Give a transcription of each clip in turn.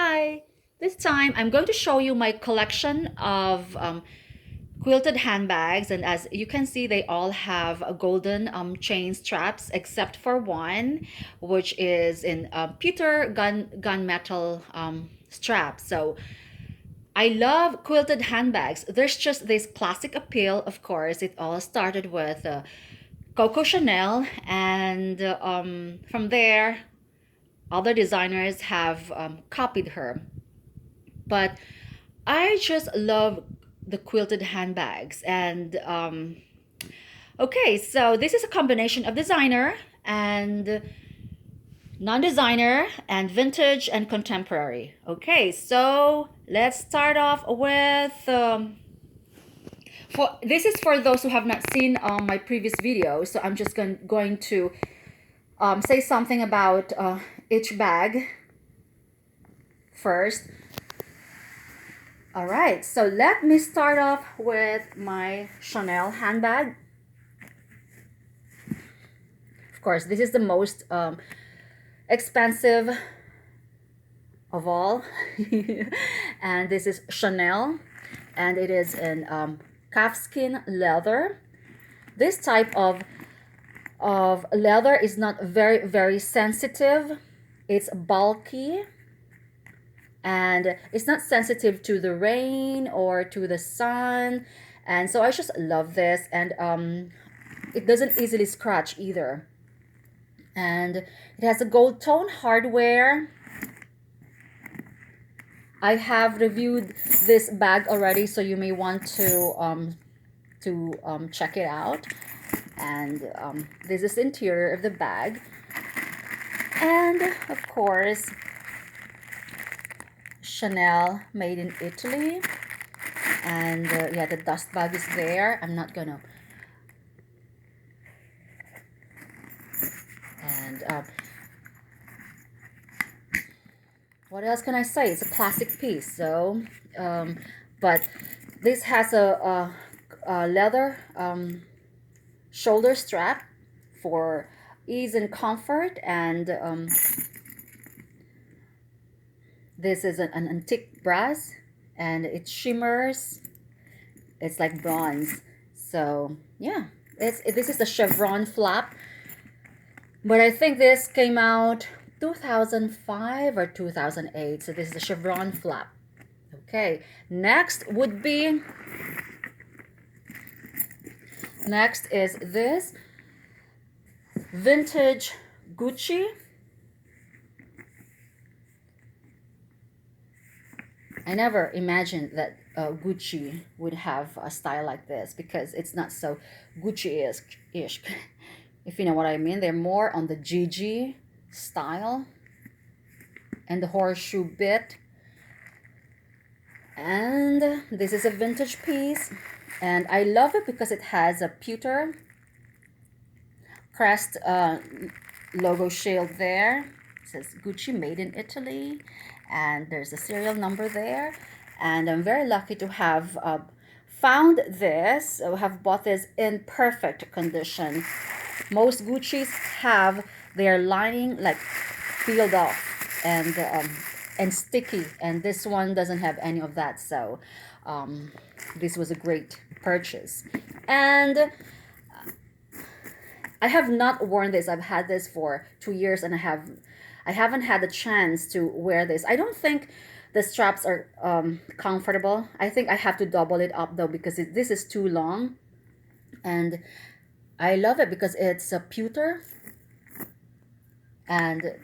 Hi, this time I'm going to show you my collection of quilted handbags, and as you can see they all have a golden chain straps except for one, which is in pewter gunmetal strap. So I love quilted handbags. There's just this classic appeal. Of course, it all started with Coco Chanel, and from there other designers have copied her. But I just love the quilted handbags. And okay, so this is a combination of designer and non-designer and vintage and contemporary. Okay, so let's start off with for this is for those who have not seen my previous video. So I'm just going to say something about each bag first. All right, so let me start off with my Chanel handbag. Of course, this is the most expensive of all. And this is Chanel, and it is in calfskin leather. This type of leather is not very sensitive. It's bulky, and it's not sensitive to the rain or to the sun, and so I just love this. And it doesn't easily scratch either, and it has a gold tone hardware. I have reviewed this bag already, so you may want to check it out. And this is the interior of the bag, and of course Chanel, made in Italy. And yeah, the dust bag is there. I'm not gonna. And what else can I say? It's a classic piece. So, but this has a leather shoulder strap for ease and comfort. And this is an antique brass, and it shimmers. It's like bronze. So yeah, this is the chevron flap. But I think this came out 2005 or 2008. So this is the chevron flap. Okay, next is this vintage Gucci. I never imagined that Gucci would have a style like this, because it's not so Gucci-ish, if you know what I mean. They're more on the GG style and the horseshoe bit. And this is a vintage piece, and I love it because it has a pewter crest logo shield there. It says Gucci, made in Italy, and there's a serial number there. And I'm very lucky to have found this, or have bought this in perfect condition. Most Gucci's have their lining like peeled off and sticky, and this one doesn't have any of that. So this was a great purchase. And I have not worn this. I've had this for 2 years, and I haven't had the chance to wear this. I don't think the straps are comfortable. I think I have to double it up though, because this is too long. And I love it because it's a pewter, and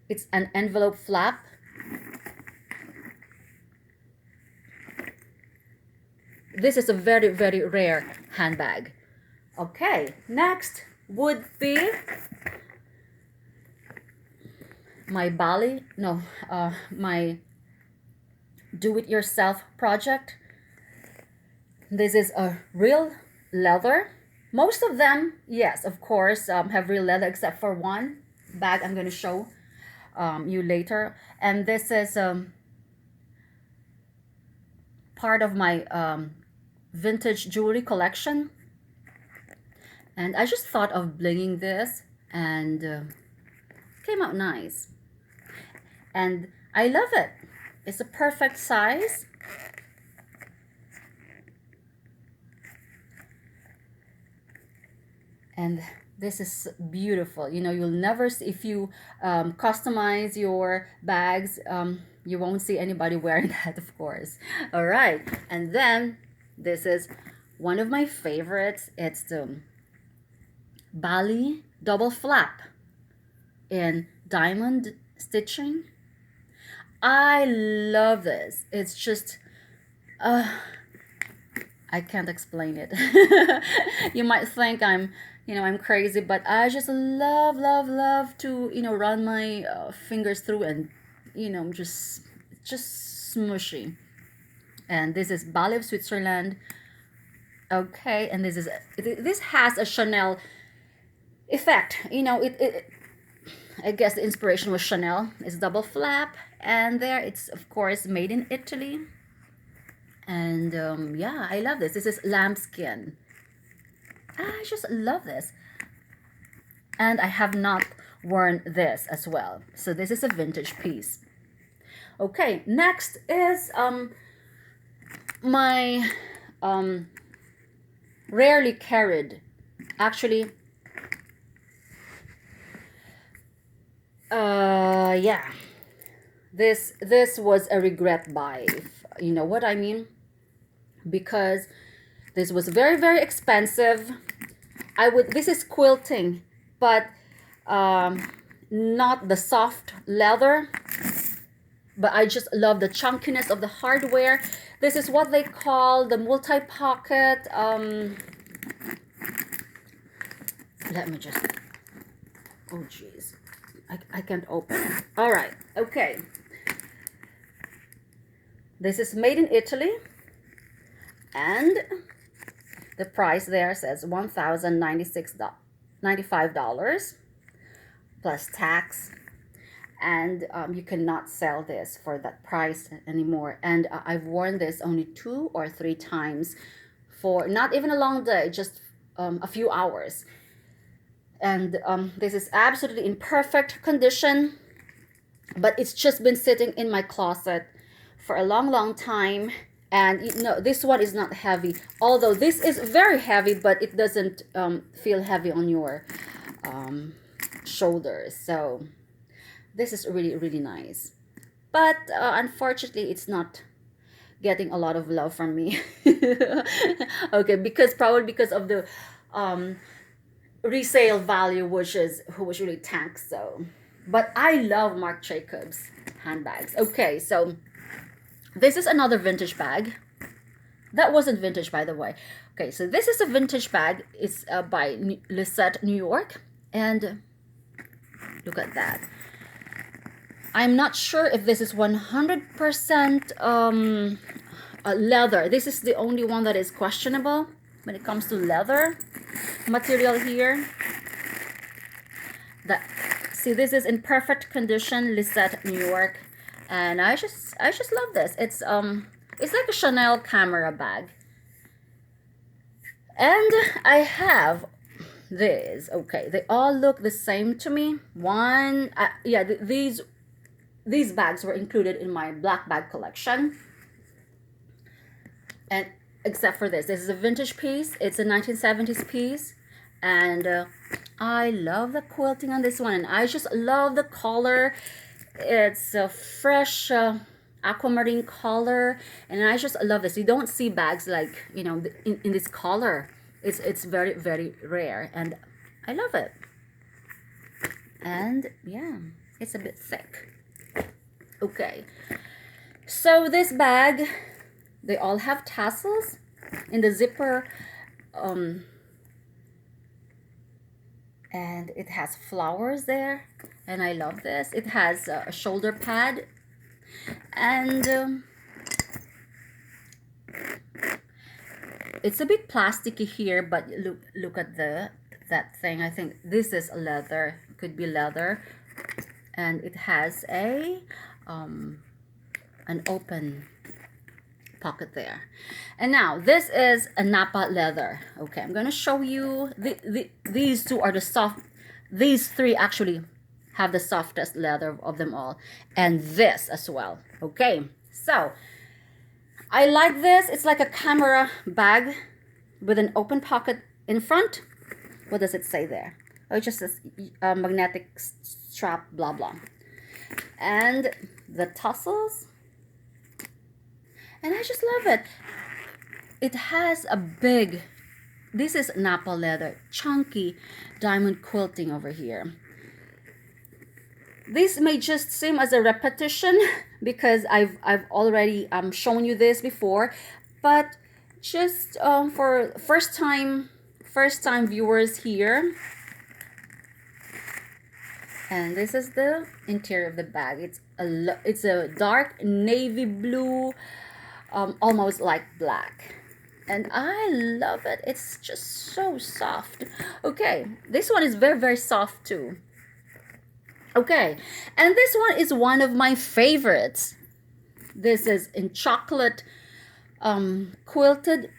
it's an envelope flap. This is a very rare handbag. Okay, next would be my my do-it-yourself project. This is a real leather. Most of them, yes, of course, have real leather, except for one bag I'm going to show you later. And this is part of my vintage jewelry collection. And I just thought of blinging this, and came out nice. And I love it. It's a perfect size. And this is beautiful. You know, you'll never see, if you customize your bags, you won't see anybody wearing that, of course. All right. And then this is one of my favorites. It's the Bali double flap in diamond stitching. I love this. It's just, I can't explain it. You might think I'm crazy, but I just love to, run my fingers through and, just smushy. And this is Bali of Switzerland. Okay, and this has a Chanel effect. I guess the inspiration was Chanel. It's double flap, and there it's of course made in Italy. And yeah, I love this. This is lambskin. I just love this. And I have not worn this as well. So this is a vintage piece. Okay, next is my rarely carried. Actually, yeah. This was a regret buy. You know what I mean? Because this was very, very expensive. This is quilting, but not the soft leather, but I just love the chunkiness of the hardware. This is what they call the multi-pocket, let me just, oh geez, I can't open it. All right, okay. This is made in Italy, and the price there says $1,095 plus tax, and you cannot sell this for that price anymore. And I've worn this only 2 or 3 times for not even a long day, just a few hours. And this is absolutely in perfect condition, but it's just been sitting in my closet for a long time. And this one is not heavy, although this is very heavy, but it doesn't feel heavy on your shoulders. So this is really, really nice, but unfortunately it's not getting a lot of love from me. Okay, probably because of the resale value, which was really tanked. So, but I love Marc Jacobs handbags. Okay, so this is another vintage bag. That wasn't vintage, by the way. Okay, so this is a vintage bag. It's by Lisette, New York. And look at that. I'm not sure if this is 100% leather. This is the only one that is questionable when it comes to leather material here. See, this is in perfect condition, Lisette, New York. And I just love this. It's like a Chanel camera bag. And I have this. Okay, they all look the same to me. Yeah, these bags were included in my black bag collection. And except for this is a vintage piece. It's a 1970s piece. And I love the quilting on this one. And I just love the color. It's a fresh aquamarine color, and I just love this. You don't see bags like in this color. It's very, very rare, and I love it. And yeah, it's a bit thick. Okay, so this bag, they all have tassels in the zipper, and it has flowers there. And I love this. It has a shoulder pad, and it's a bit plasticky here, but look at that thing. I think this is leather. It could be leather, and it has an open pocket there. And now this is a Napa leather. Okay, I'm gonna show you these two are the soft. These three actually have the softest leather of them all, and this as well. Okay, so I like this. It's like a camera bag with an open pocket in front. What does it say there? Oh, it just says magnetic strap, blah blah. And the tassels, and I just love it. It has a big, this is Napa leather, chunky diamond quilting over here. This may just seem as a repetition because I've already shown you this before, but just for first time viewers here. And this is the interior of the bag. It's a dark navy blue, almost like black, and I love it. It's just so soft. Okay, this one is very, very soft too. Okay, and this one is one of my favorites. This is in chocolate quilted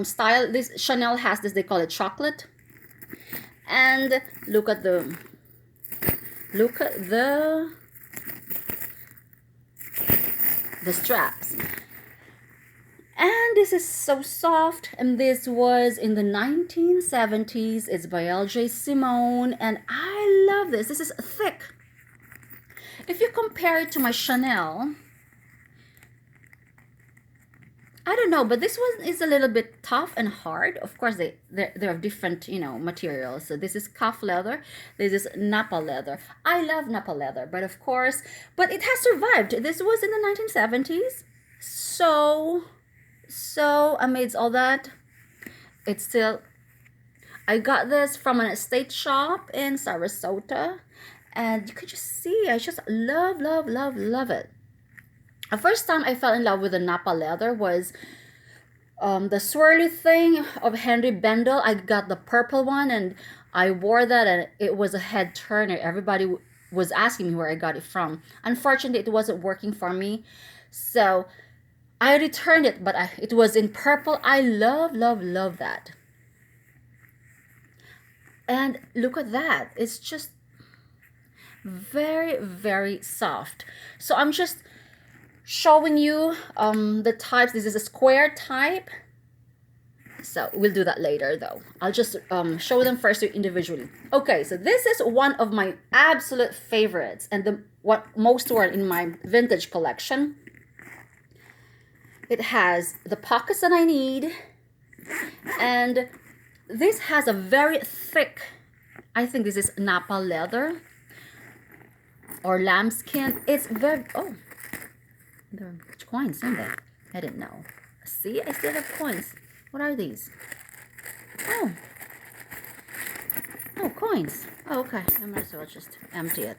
style. This Chanel has this, they call it chocolate. And look at the straps. And this is so soft, and this was in the 1970s. It's by LJ Simone, and I love this. This is thick. If you compare it to my Chanel, I don't know, but this one is a little bit tough and hard. Of course, they're different, materials. So this is cuff leather. This is Napa leather. I love Napa leather, but it has survived. This was in the 1970s. So amidst all that, it's still, I got this from an estate shop in Sarasota, and you could just see, I just love it. The first time I fell in love with the Napa leather was the swirly thing of Henry Bendel. I got the purple one, and I wore that, and it was a head turner. Everybody was asking me where I got it from. Unfortunately, it wasn't working for me, so I returned it, but it was in purple. I love that. And look at that. It's just very, very soft. So I'm just showing you the types. This is a square type. So we'll do that later though. I'll just show them first individually. Okay, so this is one of my absolute favorites, and what most were in my vintage collection. It has the pockets that I need, and this has a very thick, I think this is Napa leather or lambskin. It's very, oh, there are coins in there. I didn't know. See, I still have coins. What are these? Oh, coins. Oh, okay. I might as well just empty it.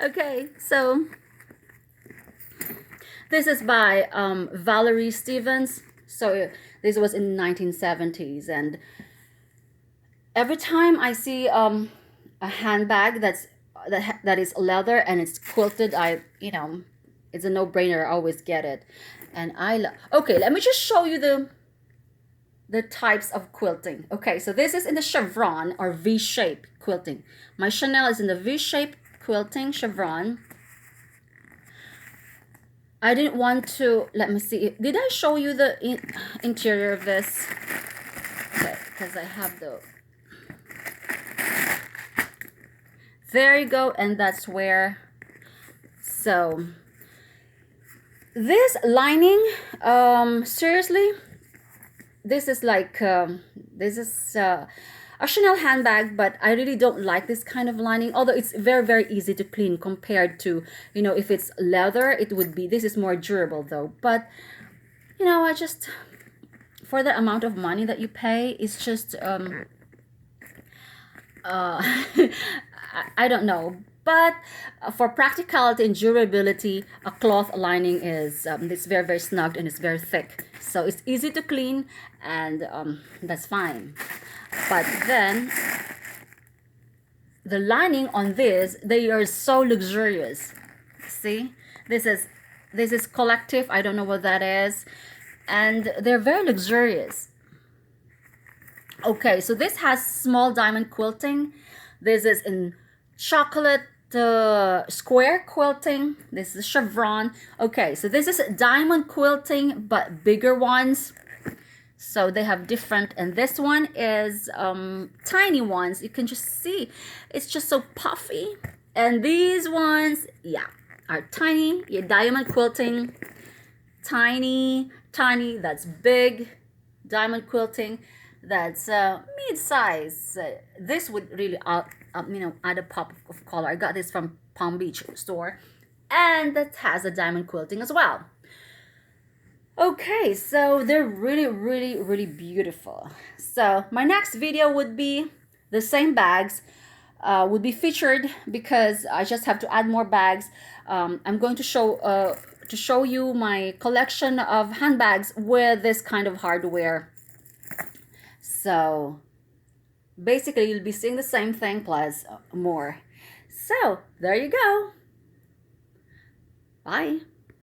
Okay, so this is by Valerie Stevens. So this was in the 1970s, and every time I see a handbag that is leather and it's quilted, it's a no-brainer. I always get it, and okay, let me just show you the types of quilting. Okay, so this is in the chevron or V-shape quilting. My Chanel is in the V-shape quilting chevron. I didn't want to, let me see. Did I show you the interior of this? Okay, because I have there you go, and that's where. So this lining, seriously, this is like, this is a Chanel handbag, but I really don't like this kind of lining, although it's very, very easy to clean compared to, if it's leather, this is more durable though. But, I just, for the amount of money that you pay, it's just, I don't know. But for practicality and durability, a cloth lining is it's very, very snug, and it's very thick. So it's easy to clean, and that's fine. But then the lining on this, they are so luxurious. See, this is collective. I don't know what that is, and they're very luxurious. Okay, so this has small diamond quilting. This is in chocolate square quilting. This is chevron. Okay, so this is diamond quilting, but bigger ones. So they have different, and this one is tiny ones. You can just see it's just so puffy. And these ones, yeah, are tiny. Yeah, diamond quilting, tiny, tiny. That's big. Diamond quilting, that's mid-size. This would really add a pop of color. I got this from Palm Beach store, and that has a diamond quilting as well. Okay, so they're really, really, really beautiful. So my next video would be the same bags, would be featured because I just have to add more bags. I'm going to show you my collection of handbags with this kind of hardware. So basically you'll be seeing the same thing plus more. So there you go. Bye.